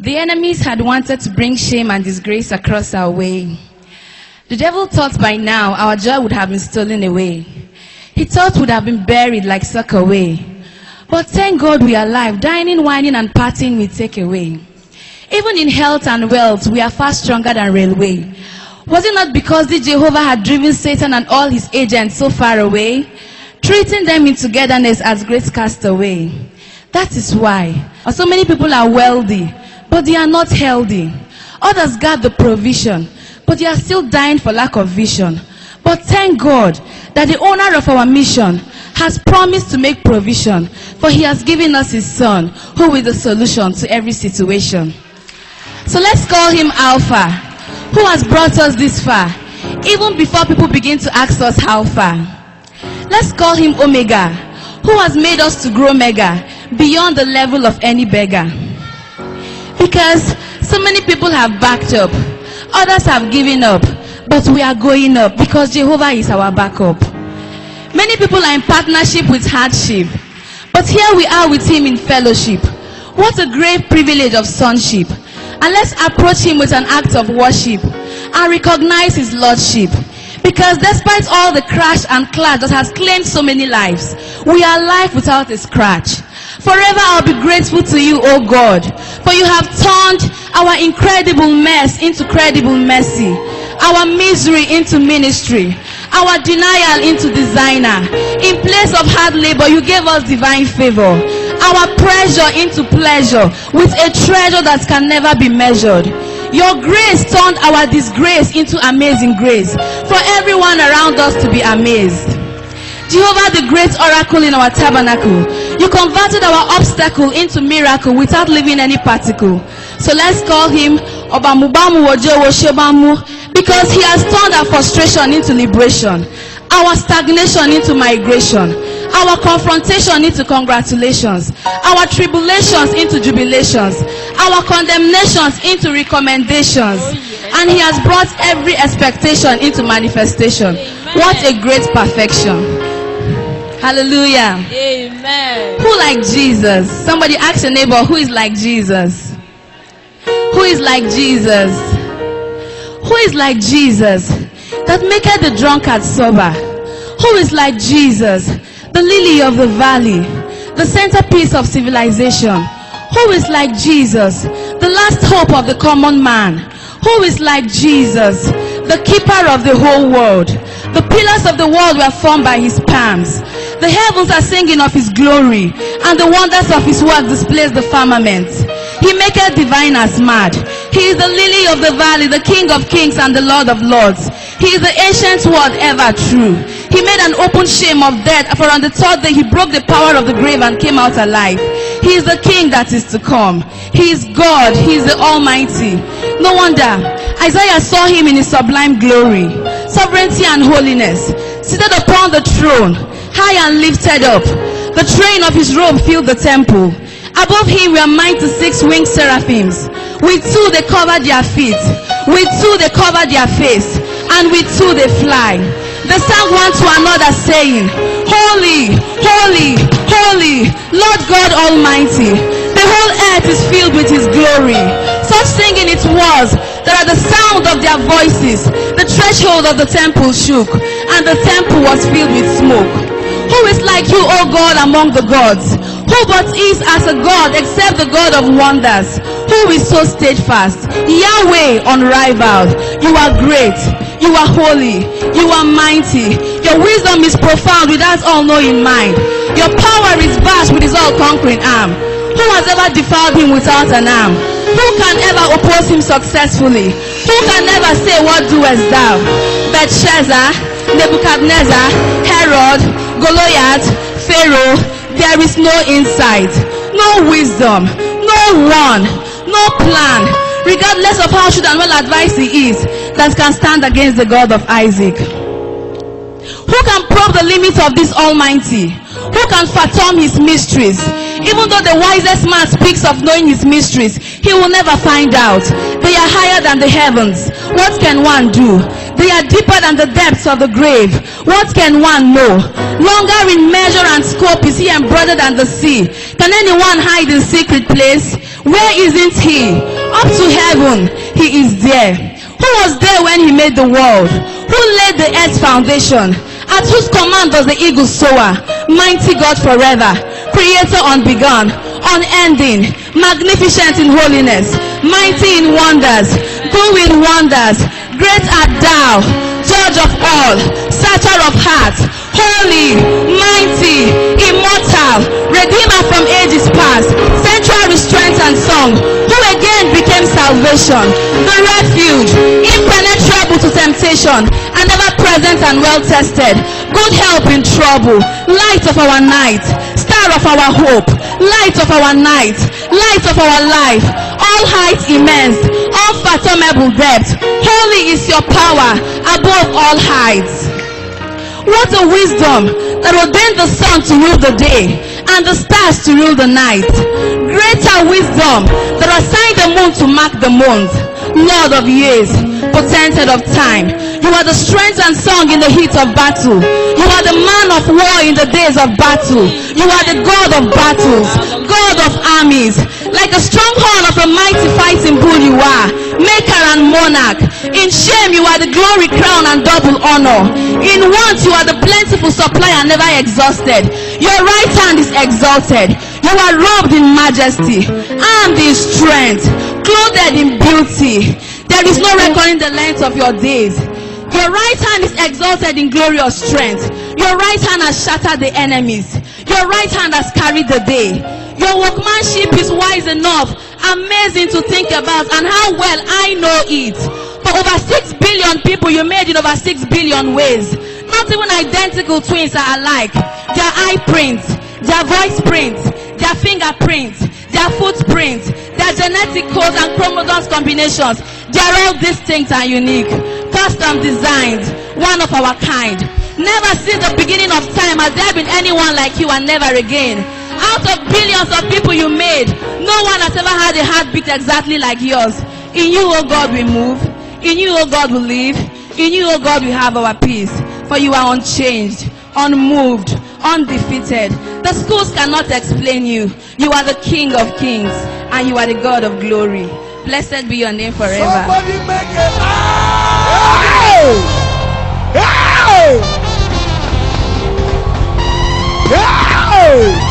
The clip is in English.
The enemies had wanted to bring shame and disgrace across our way. The devil thought by now our joy would have been stolen away. He thought we'd have been buried like suck away. But thank God we are alive, dining, whining, and partying we take away. Even in health and wealth, we are far stronger than railway. Was it not because the Jehovah had driven Satan and all his agents so far away, treating them in togetherness as great castaway? That is why so many people are wealthy, but they are not healthy. Others got the provision, but they are still dying for lack of vision. But thank God that the owner of our mission has promised to make provision, for he has given us his son, who is the solution to every situation. So let's call him Alpha, who has brought us this far, even before people begin to ask us how far. Let's call him Omega, who has made us to grow mega, beyond the level of any beggar. Because so many people have backed up, others have given up, but we are going up because Jehovah is our backup. Many people are in partnership with hardship, but here we are with him in fellowship. What a great privilege of sonship. And let's approach him with an act of worship and recognize his lordship. Because despite all the crash and clash that has claimed so many lives, we are alive without a scratch. Forever I'll be grateful to you, O God, for you have turned our incredible mess into credible mercy, our misery into ministry, our denial into designer. In place of hard labor, you gave us divine favor, our pressure into pleasure, with a treasure that can never be measured. Your grace turned our disgrace into amazing grace, for everyone around us to be amazed. Jehovah, the great oracle in our tabernacle, you converted our obstacle into miracle without leaving any particle. So let's call him Obamubamu Wojewo Shebamu, because he has turned our frustration into liberation, our stagnation into migration, our confrontation into congratulations, our tribulations into jubilations, our condemnations into recommendations. And he has brought every expectation into manifestation. Amen. What a great perfection. Hallelujah. Amen. Who like Jesus? Somebody ask your neighbor, who is like Jesus? Who is like Jesus? Who is like Jesus that maketh the drunkard sober? Who is like Jesus, the lily of the valley, the centerpiece of civilization? Who is like Jesus, the last hope of the common man? Who is like Jesus, the keeper of the whole world? The pillars of the world were formed by his palms. The heavens are singing of his glory, and the wonders of his work displays the firmament. He maketh diviners mad. He is the lily of the valley, the King of kings and the Lord of lords. He is the ancient word, ever true. He made an open shame of death, for on the third day he broke the power of the grave and came out alive. He is the King that is to come. He is God. He is the Almighty. No wonder Isaiah saw him in his sublime glory, sovereignty and holiness, seated upon the throne, high and lifted up. The train of his robe filled the temple. Above him were 96 winged seraphims. With two they covered their feet, with two they covered their face, and with two they fly. They sang one to another, saying, Holy, holy, holy, Lord God Almighty. The whole earth is filled with his glory. Such singing it was that at the sound of their voices, the threshold of the temple shook, and the temple was filled with smoke. Who is like you, O God, among the gods? Who but is as a God except the God of wonders? Who is so steadfast? Yahweh unrivaled. You are great. You are holy. You are mighty. Your wisdom is profound with that all-knowing mind. Your power is vast with his all-conquering arm. Who has ever defiled him without an arm? Who can ever oppose him successfully? Who can ever say, what doest thou? Belshazzar, Nebuchadnezzar, Herod, Goliath, Pharaoh, there is no insight, no wisdom, no one, no plan, regardless of how should and well advised he is, that can stand against the God of Isaac. Who can probe the limits of this Almighty? Who can fathom his mysteries? Even though the wisest man speaks of knowing his mysteries, he will never find out. They are higher than the heavens. What can one do? They are deeper than the depths of the grave. What can one know? Longer in measure and scope is he embroidered than the sea. Can anyone hide in secret place? Where isn't he? Up to heaven, he is there. Who was there when he made the world? Who laid the earth's foundation? At whose command does the eagle soar? Mighty God forever, creator unbegun, unending, magnificent in holiness, mighty in wonders, doing wonders. Great art thou, judge of all, searcher of hearts, holy, mighty, immortal, redeemer from ages past, central restraint and song, who again became salvation, the refuge, impenetrable to temptation, and ever present and well tested, good help in trouble, light of our night, star of our hope, light of our night, light of our life, all height immense, unfathomable depth. Holy is your power above all heights. What a wisdom that ordained the sun to rule the day and the stars to rule the night. Greater wisdom that assigned the moon to mark the month. Lord of years, potentate of time, you are the strength and song in the heat of battle. You are the man of war in the days of battle. You are the God of battles, God of armies. Like a strong horn of a mighty fighting bull you are, maker and monarch. In shame you are the glory crown and double honor. In want you are the plentiful supply and never exhausted. Your right hand is exalted. You are robed in majesty, armed in strength, clothed in beauty. There is no reckoning the length of your days. Your right hand is exalted in glorious strength. Your right hand has shattered the enemies. Your right hand has carried the day. Your workmanship is wise enough, amazing to think about, and how well I know it. For over 6 billion people you made in over 6 billion ways. Not even identical twins are alike. Their eye prints, their voice prints, their fingerprints, their footprints, their genetic codes and chromosomes combinations, they are all distinct and unique. Custom designed, one of our kind. Never since the beginning of time has there been anyone like you, and never again. Out of billions of people you made, no one has ever had a heartbeat exactly like yours. In you, oh God, we move. In you, oh God, we live. In you, oh God, we have our peace. For you are unchanged, unmoved, undefeated. The schools cannot explain you. You are the King of kings, and you are the God of glory. Blessed be your name forever. Somebody make it. Hey! Hey! Hey!